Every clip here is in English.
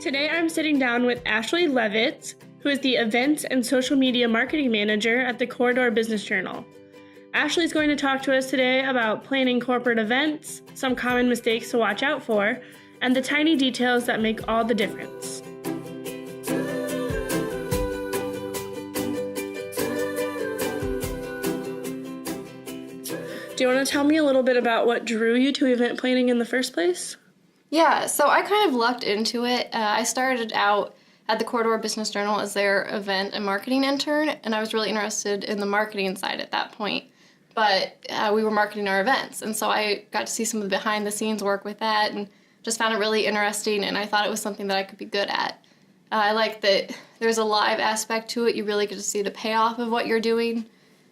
Today I'm sitting down with Ashley Levitz, who is the Events and Social Media Marketing Manager at the Corridor Business Journal. Ashley's going to talk to us today about planning corporate events, some common mistakes to watch out for, and the tiny details that make all the difference. Do you want to tell me a little bit about what drew you to event planning in the first place? Yeah, so I kind of lucked into it. I started out at the Corridor Business Journal as their event and marketing intern, and I was really interested in the marketing side at that point. But we were marketing our events, and so I got to see some of the behind-the-scenes work with that and just found it really interesting, and I thought it was something that I could be good at. I like that there's a live aspect to it. You really get to see the payoff of what you're doing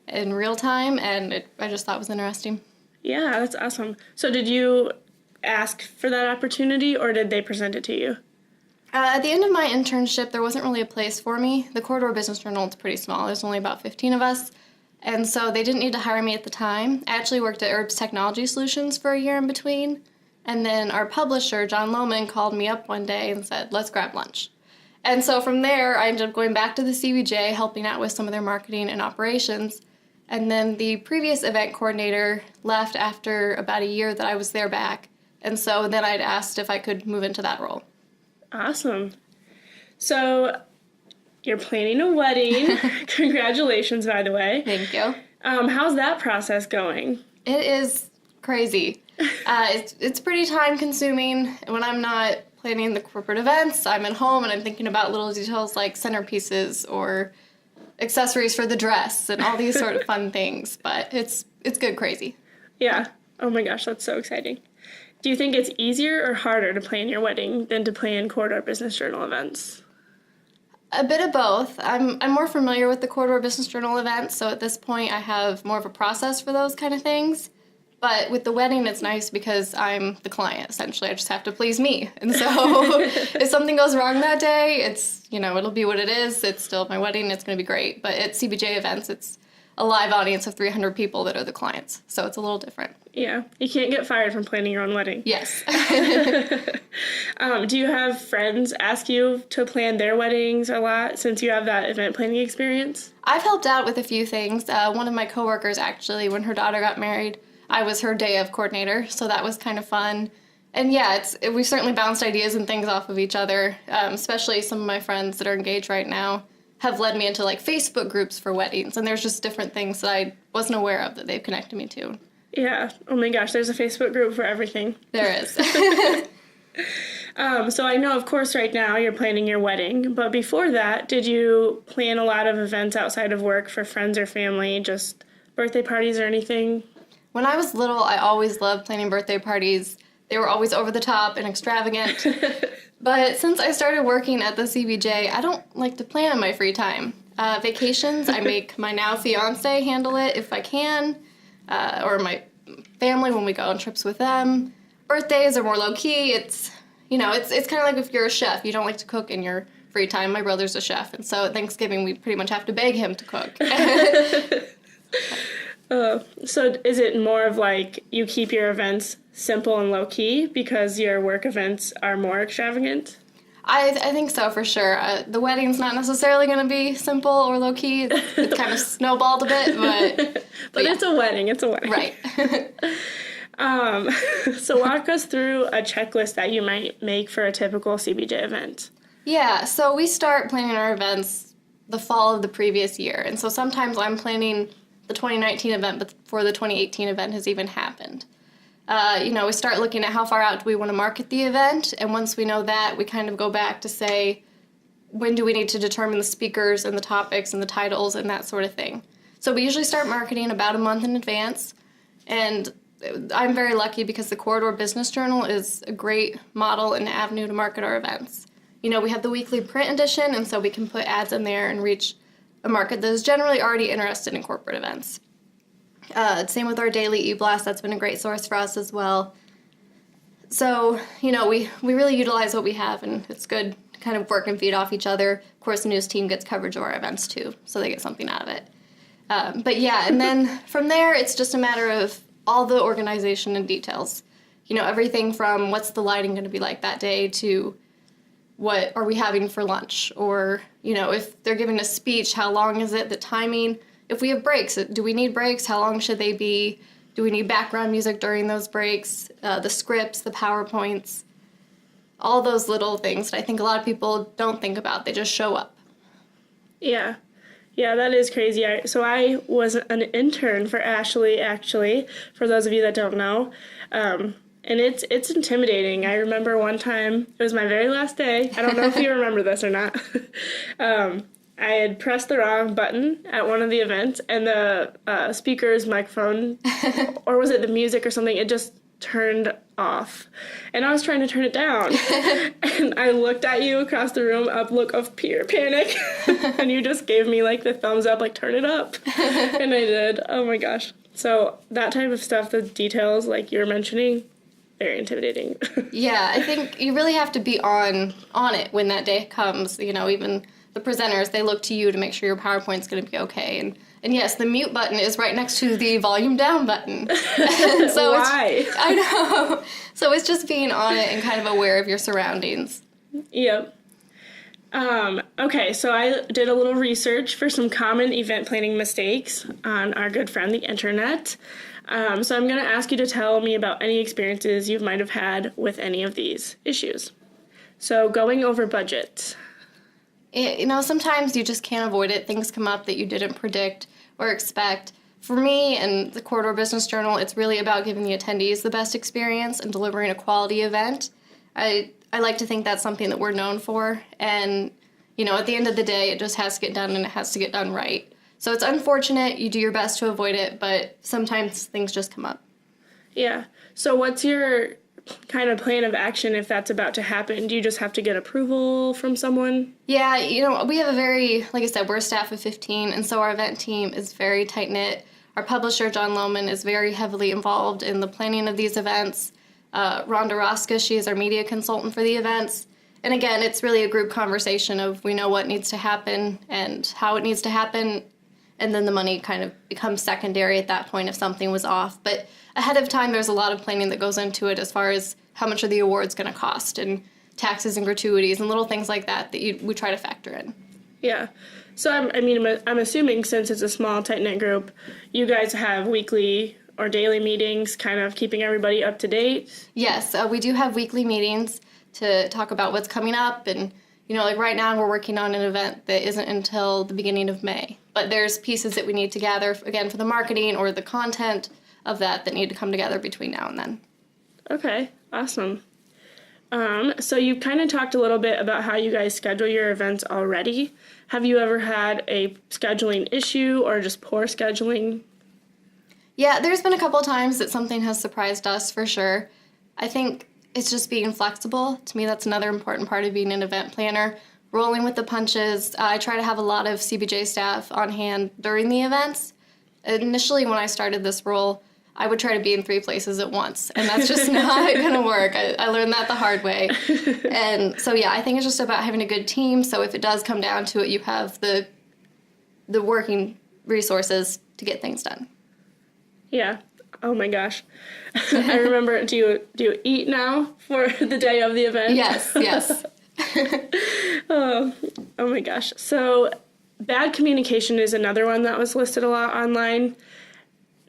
in real time, and I just thought it was interesting. Yeah, that's awesome. So did you ask for that opportunity, or did they present it to you? At the end of my internship, there wasn't really a place for me. The Corridor Business Journal is pretty small. There's only about 15 of us, and so they didn't need to hire me at the time. I actually worked at Herbs Technology Solutions for a year in between, and then our publisher, John Lohman, called me up one day and said, let's grab lunch. And so from there, I ended up going back to the CBJ, helping out with some of their marketing and operations. And then the previous event coordinator left after about a year that I was there back. And so then I'd asked if I could move into that role. Awesome. So you're planning a wedding. Congratulations, by the way. Thank you. How's that process going? It is crazy. It's pretty time consuming. When I'm not planning the corporate events, I'm at home and I'm thinking about little details like centerpieces or accessories for the dress and all these sort of fun things. But it's good crazy. Yeah. Oh my gosh, that's so exciting. Do you think it's easier or harder to plan your wedding than to plan Corridor Business Journal events? A bit of both. I'm more familiar with the Corridor Business Journal events, so at this point I have more of a process for those kind of things. But with the wedding, it's nice because I'm the client, essentially. I just have to please me. And so if something goes wrong that day, it'll be what it is. It's still my wedding. It's going to be great. But at CBJ events, it's a live audience of 300 people that are the clients. So it's a little different. Yeah. You can't get fired from planning your own wedding. Yes. Do you have friends ask you to plan their weddings a lot since you have that event planning experience? I've helped out with a few things. One of my coworkers, actually, when her daughter got married, I was her day of coordinator, so that was kind of fun. And yeah, we've certainly bounced ideas and things off of each other, especially some of my friends that are engaged right now have led me into Facebook groups for weddings, and there's just different things that I wasn't aware of that they've connected me to. Yeah. Oh my gosh, there's a Facebook group for everything. There is. So I know, of course, right now you're planning your wedding, but before that, did you plan a lot of events outside of work for friends or family, just birthday parties or anything? When I was little, I always loved planning birthday parties. They were always over the top and extravagant. But since I started working at the CBJ, I don't like to plan in my free time. Vacations, I make my now fiance handle it if I can, or my family when we go on trips with them. Birthdays are more low-key. It's kind of like if you're a chef. You don't like to cook in your free time. My brother's a chef, and so at Thanksgiving we pretty much have to beg him to cook. So is it more of like you keep your events simple and low-key because your work events are more extravagant? I think so, for sure. The wedding's not necessarily going to be simple or low-key. It's kind of snowballed a bit, but yeah. It's a wedding. It's a wedding. Right. So walk us through a checklist that you might make for a typical CBJ event. Yeah, so we start planning our events the fall of the previous year. And so sometimes I'm planning the 2019 event before the 2018 event has even happened. We start looking at how far out do we want to market the event, and once we know that, we kind of go back to say, when do we need to determine the speakers and the topics and the titles and that sort of thing. So we usually start marketing about a month in advance, and I'm very lucky because the Corridor Business Journal is a great model and avenue to market our events. We have the weekly print edition, and so we can put ads in there and reach a market that is generally already interested in corporate events. Same with our daily e-blast. That's been a great source for us as well. So, we really utilize what we have, and it's good to kind of work and feed off each other. Of course, the news team gets coverage of our events too, so they get something out of it. But yeah, and then from there, it's just a matter of all the organization and details. Everything from what's the lighting going to be like that day to what are we having for lunch? Or, if they're giving a speech, how long is it, the timing? If we have breaks, do we need breaks? How long should they be? Do we need background music during those breaks? The scripts, the PowerPoints, all those little things that I think a lot of people don't think about. They just show up. Yeah. Yeah, that is crazy. So I was an intern for Ashley, actually, for those of you that don't know. And it's intimidating. I remember one time, it was my very last day. I don't know if you remember this or not. I had pressed the wrong button at one of the events, and the speaker's microphone, or was it the music or something, it just turned off. And I was trying to turn it down. And I looked at you across the room, up look of pure panic. And you just gave me like the thumbs up, like turn it up. And I did. Oh my gosh. So that type of stuff, the details like you're mentioning, very intimidating. Yeah, I think you really have to be on it when that day comes. Even the presenters, they look to you to make sure your PowerPoint's going to be okay. And yes, the mute button is right next to the volume down button. So Why? I know. So it's just being on it and kind of aware of your surroundings. Yep. Okay, so I did a little research for some common event planning mistakes on our good friend, the internet. So I'm going to ask you to tell me about any experiences you might have had with any of these issues. So going over budget. Sometimes you just can't avoid it. Things come up that you didn't predict or expect. For me and the Corridor Business Journal, it's really about giving the attendees the best experience and delivering a quality event. I like to think that's something that we're known for. And, at the end of the day, it just has to get done, and it has to get done right. So it's unfortunate. You do your best to avoid it, but sometimes things just come up. Yeah. So what's your kind of plan of action if that's about to happen? Do you just have to get approval from someone? Yeah, we have like I said, we're a staff of 15, and so our event team is very tight-knit. Our publisher, John Lohman, is very heavily involved in the planning of these events. Rhonda Roska, she is our media consultant for the events. And again, it's really a group conversation of we know what needs to happen and how it needs to happen, and then the money kind of becomes secondary at that point if something was off. But ahead of time, there's a lot of planning that goes into it as far as how much are the awards going to cost and taxes and gratuities and little things like that we try to factor in. Yeah. So, I'm assuming since it's a small, tight-knit group, you guys have weekly or daily meetings kind of keeping everybody up to date? Yes, we do have weekly meetings to talk about what's coming up. And, like right now we're working on an event that isn't until the beginning of May. But there's pieces that we need to gather, again, for the marketing or the content of that need to come together between now and then. Okay, awesome. So you kind of talked a little bit about how you guys schedule your events already. Have you ever had a scheduling issue or just poor scheduling? Yeah, there's been a couple of times that something has surprised us for sure. I think it's just being flexible. To me, that's another important part of being an event planner. Rolling with the punches. I try to have a lot of CBJ staff on hand during the events. Initially, when I started this role, I would try to be in 3 places at once, and that's just not going to work. I learned that the hard way. And so, yeah, I think it's just about having a good team, so if it does come down to it, you have the working resources to get things done. Yeah. Oh my gosh. I remember, do you eat now for the day of the event? Yes. Oh my gosh. So bad communication is another one that was listed a lot online.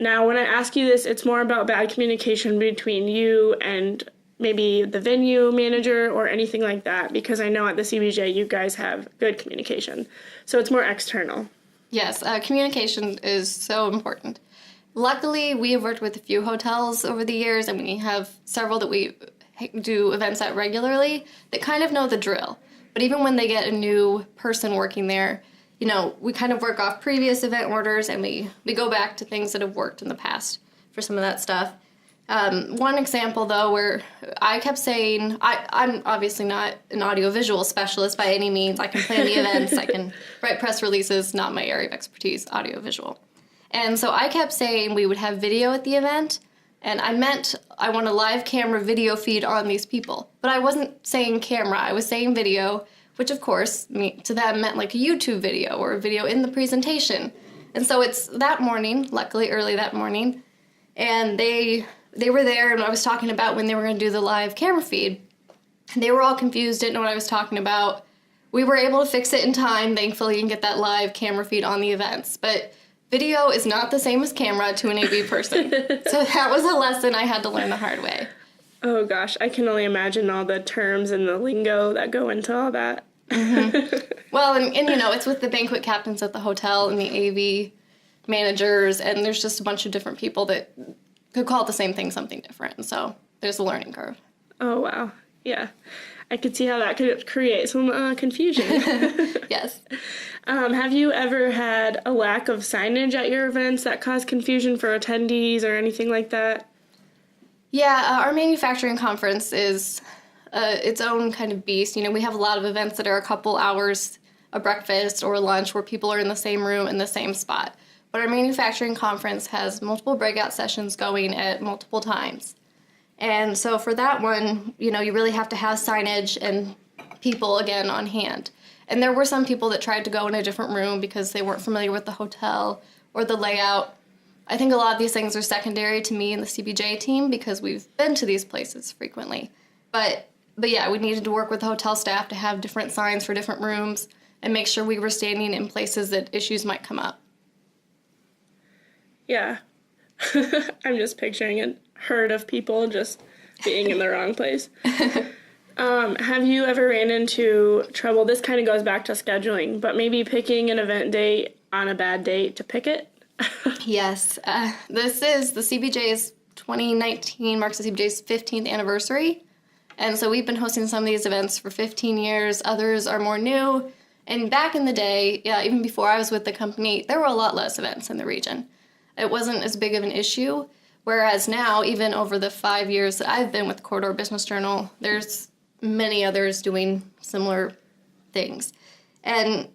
Now, when I ask you this, it's more about bad communication between you and maybe the venue manager or anything like that, because I know at the CBJ you guys have good communication. So it's more external. Yes, communication is so important. Luckily, we have worked with a few hotels over the years, and we have several that we do events at regularly that kind of know the drill. But even when they get a new person working there, we kind of work off previous event orders, and we go back to things that have worked in the past for some of that stuff. One example, though, where I kept saying, I'm obviously not an audiovisual specialist by any means. I can plan the events, I can write press releases, not my area of expertise, audiovisual. And so I kept saying we would have video at the event, and I meant I want a live camera video feed on these people. But I wasn't saying camera, I was saying video, which of course to them meant like a YouTube video or a video in the presentation. And so it's that morning, luckily early that morning, and they were there, and I was talking about when they were going to do the live camera feed. They were all confused, didn't know what I was talking about. We were able to fix it in time, thankfully, and get that live camera feed on the events. But video is not the same as camera to an AV person. So that was a lesson I had to learn the hard way. Oh gosh, I can only imagine all the terms and the lingo that go into all that. Well, and it's with the banquet captains at the hotel and the AV managers, and there's just a bunch of different people that could call it the same thing something different. And so there's a learning curve. Oh, wow. Yeah. I could see how that could create some confusion. Yes. Have you ever had a lack of signage at your events that caused confusion for attendees or anything like that? Yeah, our manufacturing conference is its own kind of beast. We have a lot of events that are a couple hours, a breakfast or lunch, where people are in the same room in the same spot. But our manufacturing conference has multiple breakout sessions going at multiple times. And so for that one, you really have to have signage and people, again, on hand. And there were some people that tried to go in a different room because they weren't familiar with the hotel or the layout. I think a lot of these things are secondary to me and the CBJ team because we've been to these places frequently. But yeah, we needed to work with the hotel staff to have different signs for different rooms and make sure we were standing in places that issues might come up. Yeah. I'm just picturing a herd of people just being in the wrong place. Have you ever ran into trouble? This kind of goes back to scheduling, but maybe picking an event date on a bad date to pick it? Yes. This is the CBJ's 2019 marks the CBJ's 15th anniversary. And so we've been hosting some of these events for 15 years. Others are more new. And back in the day, even before I was with the company, there were a lot less events in the region. It wasn't as big of an issue. Whereas now, even over the 5 years that I've been with the Corridor Business Journal, there's many others doing similar things. And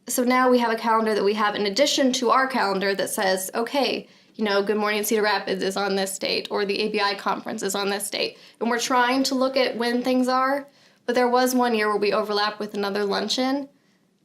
so now we have a calendar that we have in addition to our calendar that says, okay, Good Morning Cedar Rapids is on this date, or the ABI conference is on this date. And we're trying to look at when things are, but there was one year where we overlapped with another luncheon.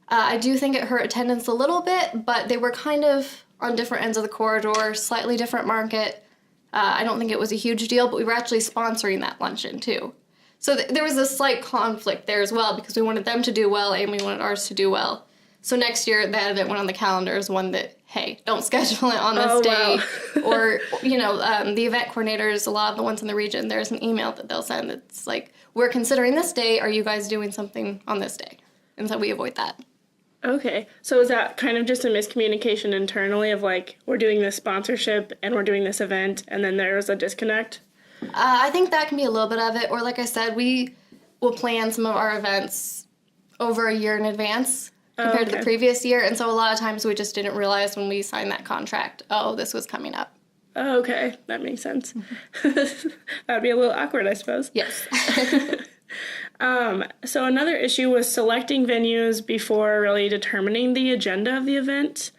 I do think it hurt attendance a little bit, but they were kind of on different ends of the corridor, slightly different market. I don't think it was a huge deal, but we were actually sponsoring that luncheon too. So there was a slight conflict there as well because we wanted them to do well and we wanted ours to do well. So next year, that event went on the calendar as one that, hey, don't schedule it on this date. Wow. Or, the event coordinators, a lot of the ones in the region, there's an email that they'll send that's like, we're considering this day. Are you guys doing something on this day? And so we avoid that. Okay. So is that kind of just a miscommunication internally of like, we're doing this sponsorship and we're doing this event, and then there's a disconnect? I think that can be a little bit of it. Or like I said, we will plan some of our events over a year in advance compared to the previous year. And so a lot of times we just didn't realize when we signed that contract, this was coming up. Oh, okay. That makes sense. Mm-hmm. That'd be a little awkward, I suppose. Yes. So another issue was selecting venues before really determining the agenda of the event.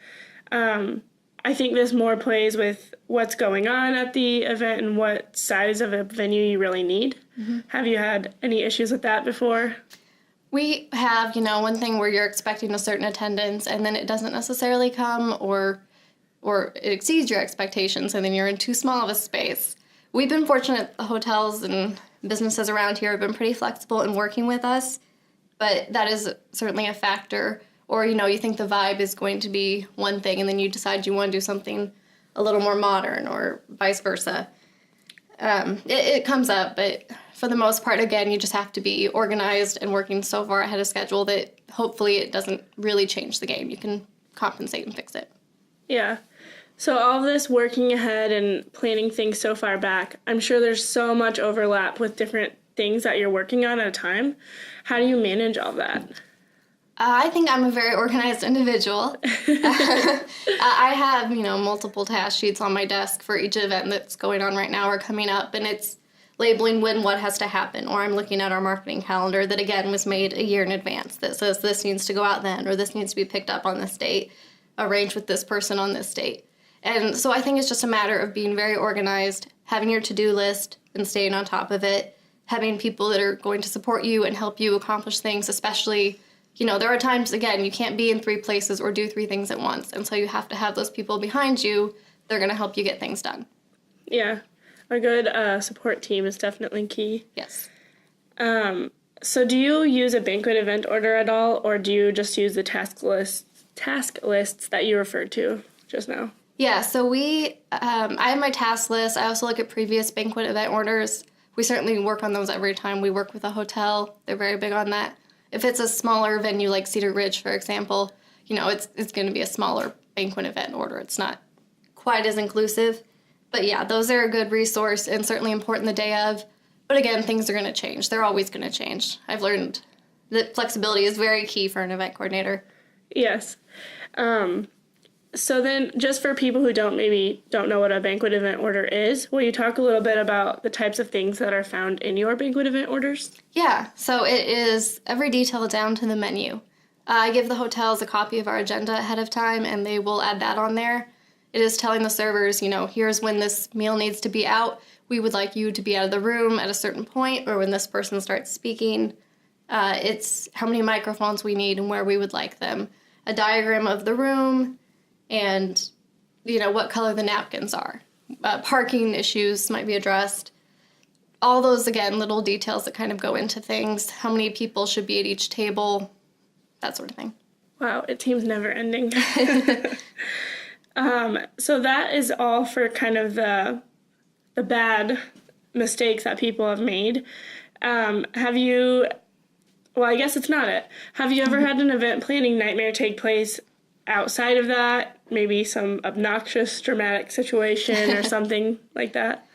I think this more plays with what's going on at the event and what size of a venue you really need. Mm-hmm. Have you had any issues with that before? We have, one thing where you're expecting a certain attendance and then it doesn't necessarily come or it exceeds your expectations and then you're in too small of a space. We've been fortunate the hotels and businesses around here have been pretty flexible in working with us, but that is certainly a factor. Or, you think the vibe is going to be one thing and then you decide you want to do something a little more modern or vice versa. It comes up, but for the most part, again, you just have to be organized and working so far ahead of schedule that hopefully it doesn't really change the game. You can compensate and fix it. Yeah. So all of this working ahead and planning things so far back, I'm sure there's so much overlap with different things that you're working on at a time. How do you manage all that? I think I'm a very organized individual. I have, multiple task sheets on my desk for each event that's going on right now or coming up, and it's labeling when what has to happen. Or I'm looking at our marketing calendar that, again, was made a year in advance that says this needs to go out then, or this needs to be picked up on this date, arrange with this person on this date. And so I think it's just a matter of being very organized, having your to-do list and staying on top of it, having people that are going to support you and help you accomplish things, especially... there are times, again, you can't be in 3 places or do 3 things at once. And so you have to have those people behind you. They're going to help you get things done. Yeah. A good support team is definitely key. Yes. So do you use a banquet event order at all, or do you just use the task lists that you referred to just now? Yeah, so I have my task list. I also look at previous banquet event orders. We certainly work on those every time we work with a hotel. They're very big on that. If it's a smaller venue like Cedar Ridge, for example, it's going to be a smaller banquet event order. It's not quite as inclusive. But yeah, those are a good resource and certainly important the day of. But again, things are going to change. They're always going to change. I've learned that flexibility is very key for an event coordinator. Yes. So then, just for people who don't know what a banquet event order is, will you talk a little bit about the types of things that are found in your banquet event orders? Yeah, so it is every detail down to the menu. I give the hotels a copy of our agenda ahead of time, and they will add that on there. It is telling the servers, here's when this meal needs to be out. We would like you to be out of the room at a certain point, or when this person starts speaking. It's how many microphones we need and where we would like them. A diagram of the room, and what color the napkins are. Parking issues might be addressed. All those, again, little details that kind of go into things. How many people should be at each table, that sort of thing. Wow, it seems never ending. So that is all for kind of the bad mistakes that people have made. Well, I guess it's not it. Have you ever had an event planning nightmare take place outside of that? Maybe some obnoxious, dramatic situation or something like that?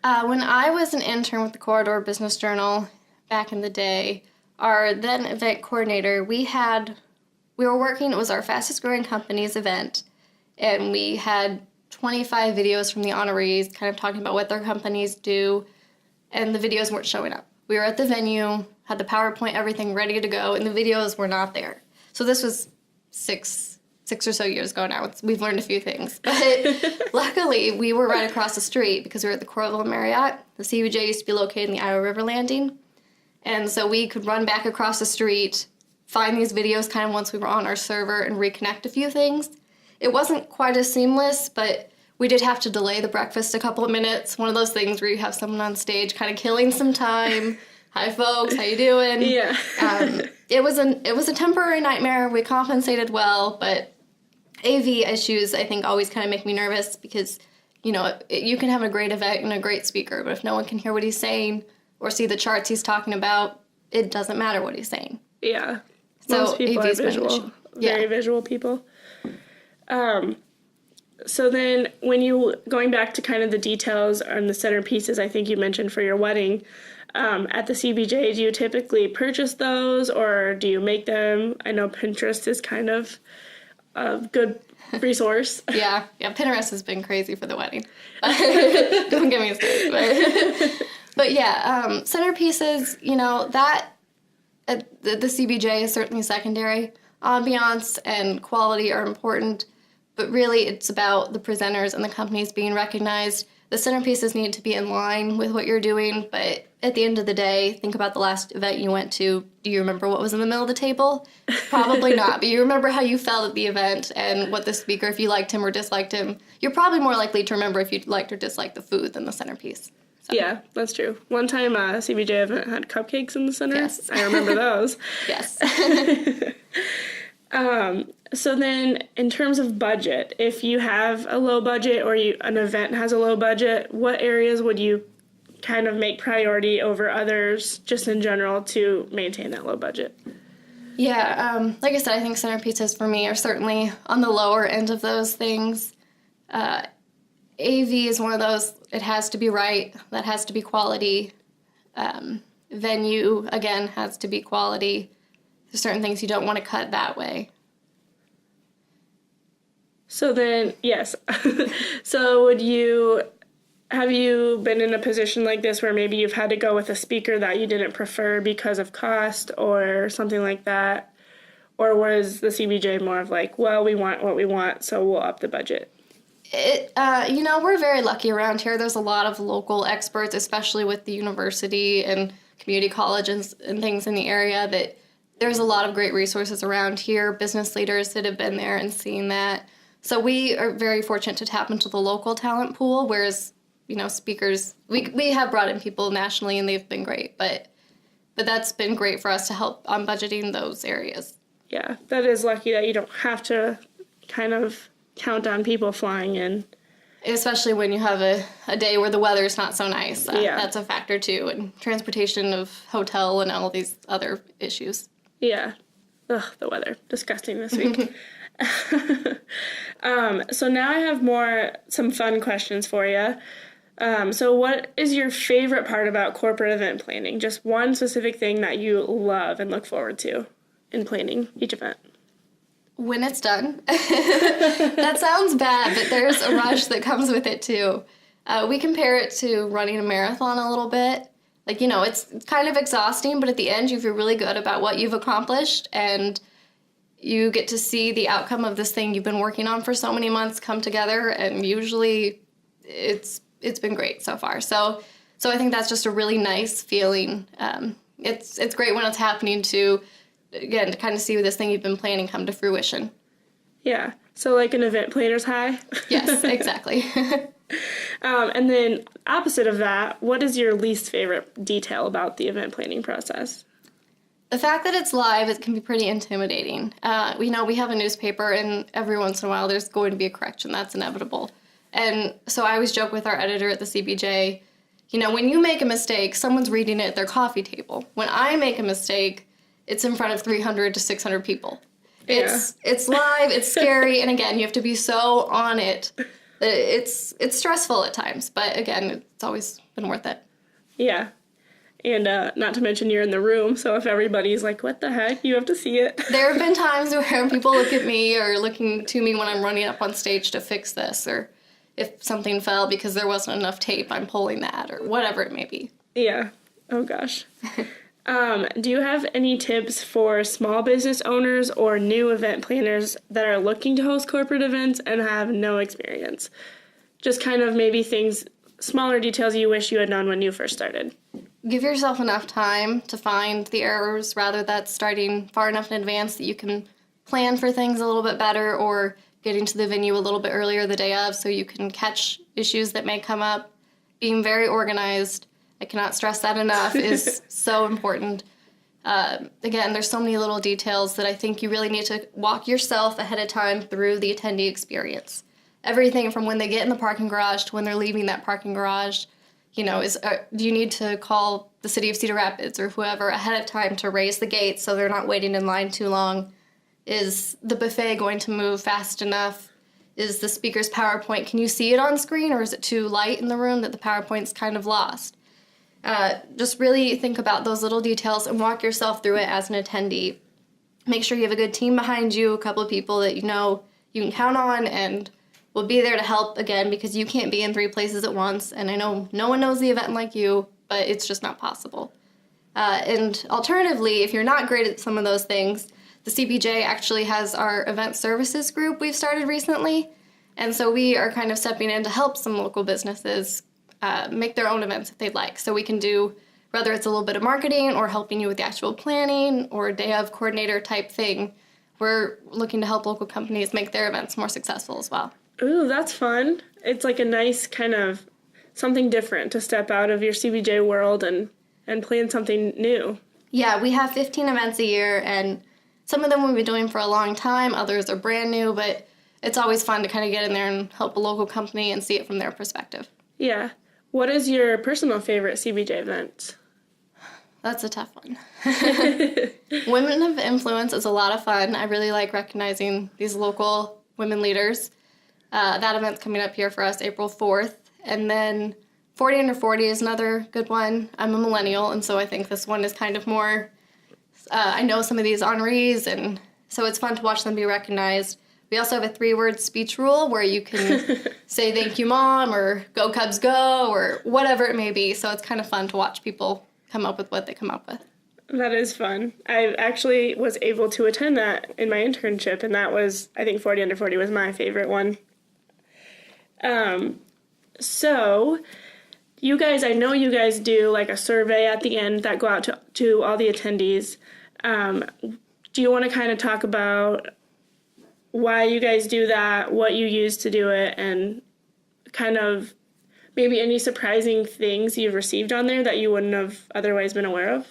When I was an intern with the Corridor Business Journal back in the day, our then event coordinator, we were working, it was our fastest growing company's event, and we had 25 videos from the honorees kind of talking about what their companies do, and the videos weren't showing up. We were at the venue, had the PowerPoint, everything ready to go, and the videos were not there. So this was six or so years ago now. We've learned a few things. But luckily, we were right across the street because we were at the Coralville Marriott. The CBJ used to be located in the Iowa River Landing. And so we could run back across the street, find these videos kind of once we were on our server, and reconnect a few things. It wasn't quite as seamless, but we did have to delay the breakfast a couple of minutes. One of those things where you have someone on stage kind of killing some time. Hi, folks. How you doing? Yeah. It was a temporary nightmare. We compensated well, but AV issues, I think, always kind of make me nervous because, you can have a great event and a great speaker, but if no one can hear what he's saying or see the charts he's talking about, it doesn't matter what he's saying. Yeah. So most people AV's are visual. Very visual people. So then going back to kind of the details and the centerpieces I think you mentioned for your wedding, at the CBJ, do you typically purchase those or do you make them? I know Pinterest is kind of a good resource. Yeah, Pinterest has been crazy for the wedding. Don't get me started. But yeah, centerpieces, that at the CBJ is certainly secondary. Ambiance and quality are important, but really it's about the presenters and the companies being recognized. The centerpieces need to be in line with what you're doing, but at the end of the day, think about the last event you went to. Do you remember what was in the middle of the table? Probably not, but you remember how you felt at the event and what the speaker, if you liked him or disliked him. You're probably more likely to remember if you liked or disliked the food than the centerpiece. So. Yeah, that's true. One time a CBJ event had cupcakes in the center. Yes. I remember those. Yes. So then, in terms of budget, if you have a low budget or an event has a low budget, what areas would you kind of make priority over others, just in general, to maintain that low budget? Yeah, like I said, I think centerpieces for me are certainly on the lower end of those things. AV is one of those, it has to be right, that has to be quality. Venue, again, has to be quality. There's certain things you don't want to cut that way. So then, yes. So have you been in a position like this where maybe you've had to go with a speaker that you didn't prefer because of cost or something like that? Or was the CBJ more of like, well, we want what we want, so we'll up the budget? We're very lucky around here. There's a lot of local experts, especially with the university and community colleges and things in the area, that there's a lot of great resources around here, business leaders that have been there and seen that. So we are very fortunate to tap into the local talent pool, whereas, speakers, we have brought in people nationally and they've been great, but But that's been great for us to help on budgeting those areas. Yeah, that is lucky that you don't have to kind of count on people flying in. Especially when you have a day where the weather's not so nice. Yeah. That's a factor too, and transportation of hotel and all these other issues. Yeah. Ugh, the weather. Disgusting this week. So now I have some fun questions for you. So what is your favorite part about corporate event planning? Just one specific thing that you love and look forward to in planning each event. When it's done. That sounds bad, but there's a rush that comes with it too. We compare it to running a marathon a little bit. Like, it's kind of exhausting, but at the end you feel really good about what you've accomplished, and you get to see the outcome of this thing you've been working on for so many months come together, and usually it's been great so far. So I think that's just a really nice feeling. It's great when it's happening to kind of see this thing you've been planning come to fruition. Yeah. So like an event planner's high? Yes, exactly. And then opposite of that, what is your least favorite detail about the event planning process? The fact that it's live, it can be pretty intimidating. We have a newspaper, and every once in a while there's going to be a correction. That's inevitable. And so I always joke with our editor at the CBJ, when you make a mistake, someone's reading it at their coffee table. When I make a mistake, it's in front of 300 to 600 people. Yeah. It's live, it's scary, and again, you have to be so on it. It's stressful at times, but again, it's always been worth it. Yeah. And not to mention you're in the room, so if everybody's like, what the heck, you have to see it. There have been times where people look at me or looking to me when I'm running up on stage to fix this, or if something fell because there wasn't enough tape, I'm pulling that, or whatever it may be. Yeah. Oh, gosh. Do you have any tips for small business owners or new event planners that are looking to host corporate events and have no experience? Just kind of maybe smaller details you wish you had known when you first started. Give yourself enough time to find the errors, rather that's starting far enough in advance that you can plan for things a little bit better, or getting to the venue a little bit earlier the day of so you can catch issues that may come up. Being very organized, I cannot stress that enough, is so important. Again, there's so many little details that I think you really need to walk yourself ahead of time through the attendee experience. Everything from when they get in the parking garage to when they're leaving that parking garage, do you need to call the city of Cedar Rapids or whoever ahead of time to raise the gates so they're not waiting in line too long? Is the buffet going to move fast enough? Is the speaker's PowerPoint, can you see it on screen, or is it too light in the room that the PowerPoint's kind of lost? Just really think about those little details and walk yourself through it as an attendee. Make sure you have a good team behind you, a couple of people that you can count on and will be there to help, again, because you can't be in 3 places at once. And I know no one knows the event like you, but it's just not possible. And alternatively, if you're not great at some of those things, the CBJ actually has our event services group we've started recently. And so we are kind of stepping in to help some local businesses make their own events if they'd like. So we can do, whether it's a little bit of marketing or helping you with the actual planning or a day of coordinator type thing, we're looking to help local companies make their events more successful as well. Ooh, that's fun. It's like a nice kind of something different to step out of your CBJ world and plan something new. Yeah, we have 15 events a year, and some of them we've been doing for a long time, others are brand new, but it's always fun to kind of get in there and help a local company and see it from their perspective. Yeah. What is your personal favorite CBJ event? That's a tough one. Women of Influence is a lot of fun. I really like recognizing these local women leaders. That event's coming up here for us April 4th. And then 40 Under 40 is another good one. I'm a millennial, and so I think this one is kind of more, I know some of these honorees, and so it's fun to watch them be recognized. We also have a 3-word speech rule where you can say thank you, Mom, or go Cubs go, or whatever it may be. So it's kind of fun to watch people come up with what they come up with. That is fun. I actually was able to attend that in my internship, and that was, I think 40 Under 40 was my favorite one. So you guys, I know you guys do like a survey at the end that go out to all the attendees. Do you want to kind of talk about why you guys do that, what you use to do it, and kind of maybe any surprising things you've received on there that you wouldn't have otherwise been aware of?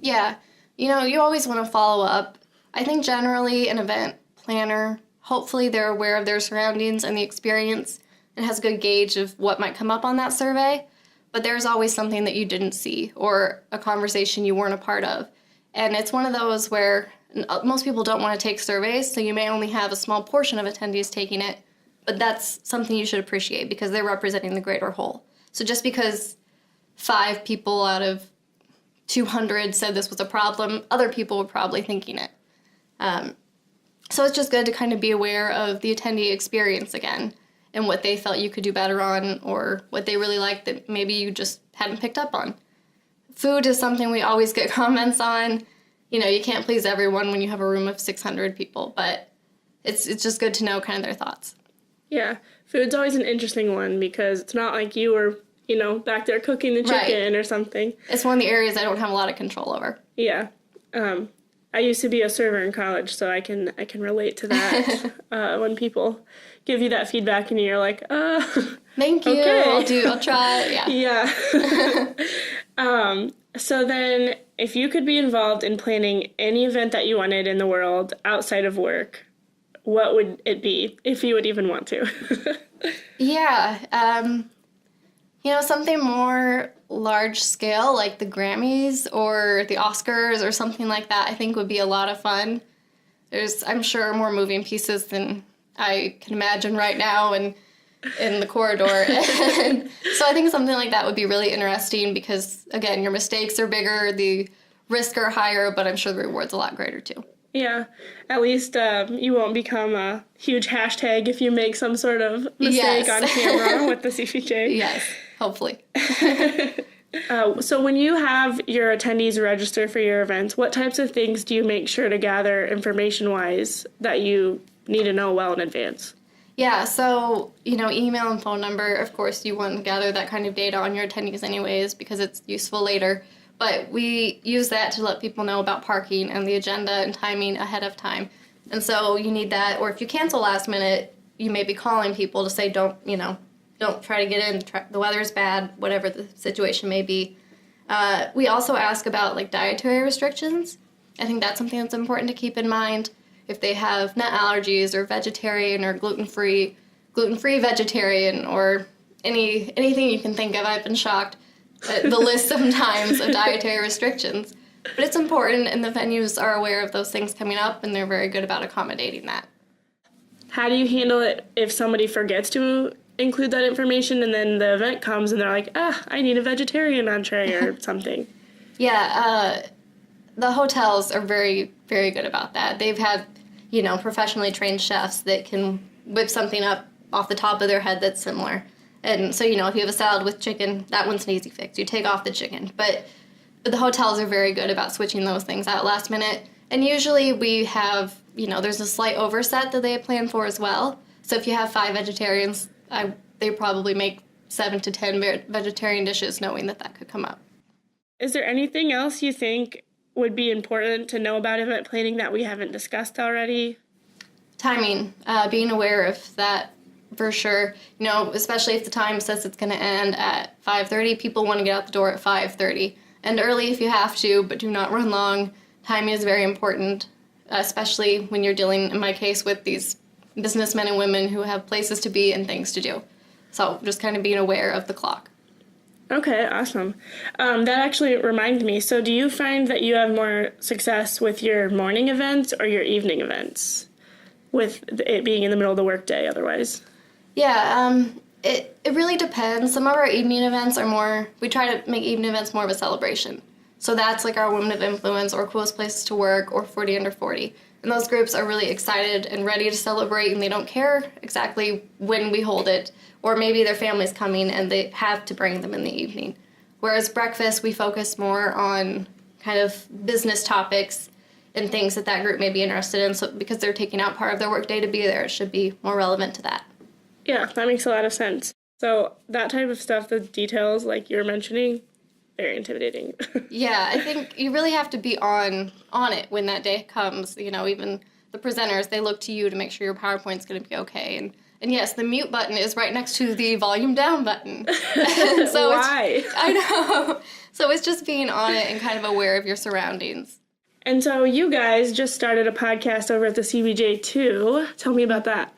Yeah. You always want to follow up. I think generally an event planner, hopefully they're aware of their surroundings and the experience and has a good gauge of what might come up on that survey. But there's always something that you didn't see or a conversation you weren't a part of. And it's one of those where most people don't want to take surveys, so you may only have a small portion of attendees taking it, but that's something you should appreciate because they're representing the greater whole. So just because 5 people out of 200 said this was a problem, other people were probably thinking it. So it's just good to kind of be aware of the attendee experience again and what they felt you could do better on or what they really liked that maybe you just hadn't picked up on. Food is something we always get comments on. You can't please everyone when you have a room of 600 people, but it's just good to know kind of their thoughts. Yeah, food's always an interesting one because it's not like you were, back there cooking the chicken or something. It's one of the areas I don't have a lot of control over. Yeah. I used to be a server in college, so I can relate to that when people give you that feedback and you're like, thank you, okay. I'll try, Yeah. So then, if you could be involved in planning any event that you wanted in the world outside of work, what would it be, if you would even want to? Yeah, something more large scale, like the Grammys or the Oscars or something like that, I think would be a lot of fun. There's, I'm sure, more moving pieces than I can imagine right now and in the corridor. And so I think something like that would be really interesting because, again, your mistakes are bigger, the risks are higher, but I'm sure the reward's a lot greater too. Yeah, at least you won't become a huge hashtag if you make some sort of mistake on camera with the CPJ. Yes, hopefully. So when you have your attendees register for your events, what types of things do you make sure to gather information-wise that you need to know well in advance? Yeah, so, email and phone number, of course, you want to gather that kind of data on your attendees anyways because it's useful later. But we use that to let people know about parking and the agenda and timing ahead of time. And so you need that, or if you cancel last minute, you may be calling people to say, don't try to get in, the weather's bad, whatever the situation may be. We also ask about dietary restrictions. I think that's something that's important to keep in mind. If they have nut allergies or vegetarian or gluten-free vegetarian or anything you can think of, I've been shocked at the list sometimes of dietary restrictions. But it's important, and the venues are aware of those things coming up, and they're very good about accommodating that. How do you handle it if somebody forgets to include that information and then the event comes and they're like, I need a vegetarian entree or something? Yeah, the hotels are very, very good about that. They've had, professionally trained chefs that can whip something up off the top of their head that's similar. And so, if you have a salad with chicken, that one's an easy fix. You take off the chicken. But the hotels are very good about switching those things out last minute. And usually we have, there's a slight overset that they plan for as well. So if you have 5 vegetarians, they probably make 7 to 10 vegetarian dishes knowing that could come up. Is there anything else you think would be important to know about event planning that we haven't discussed already? Timing, being aware of that for sure. Especially if the time says it's going to end at 5:30, people want to get out the door at 5:30. And early if you have to, but do not run long. Timing is very important, especially when you're dealing, in my case, with these businessmen and women who have places to be and things to do. So just kind of being aware of the clock. Okay, awesome. That actually reminds me. So do you find that you have more success with your morning events or your evening events, with it being in the middle of the workday otherwise? Yeah, it really depends. Some of our evening events are more, we try to make evening events more of a celebration. So that's like our Women of Influence or Coolest Places to Work or 40 Under 40. And those groups are really excited and ready to celebrate, and they don't care exactly when we hold it, or maybe their family's coming and they have to bring them in the evening. Whereas breakfast, we focus more on kind of business topics and things that group may be interested in. So because they're taking out part of their workday to be there, it should be more relevant to that. Yeah, that makes a lot of sense. So that type of stuff, the details like you're mentioning, very intimidating. Yeah, I think you really have to be on it when that day comes. Even the presenters, they look to you to make sure your PowerPoint's going to be okay. And yes, the mute button is right next to the volume down button. So why? I know. So it's just being on it and kind of aware of your surroundings. And so you guys just started a podcast over at the CBJ too. Tell me about that.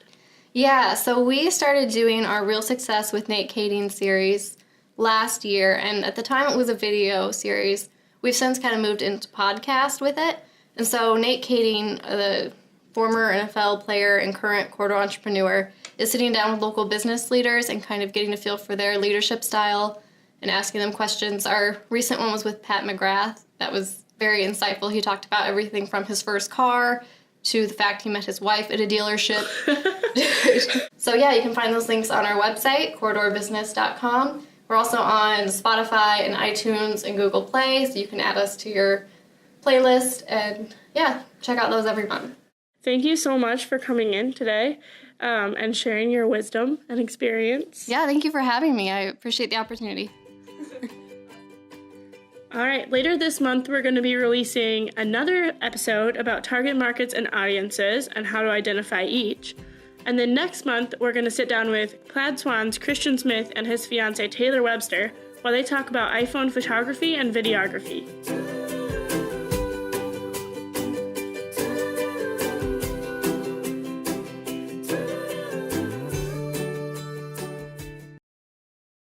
Yeah, so we started doing our Real Success with Nate Kading series last year, and at the time it was a video series. We've since kind of moved into podcast with it. And so Nate Kading, the former NFL player and current corridor entrepreneur, is sitting down with local business leaders and kind of getting a feel for their leadership style and asking them questions. Our recent one was with Pat McGrath. That was very insightful. He talked about everything from his first car to the fact he met his wife at a dealership. So yeah, you can find those links on our website, corridorbusiness.com. We're also on Spotify and iTunes and Google Play, so you can add us to your playlist and yeah, check out those every month. Thank you so much for coming in today and sharing your wisdom and experience. Yeah, thank you for having me. I appreciate the opportunity. All right, later this month, we're going to be releasing another episode about target markets and audiences and how to identify each. And then next month, we're going to sit down with Plaid Swan's Christian Smith and his fiancée Taylor Webster while they talk about iPhone photography and videography.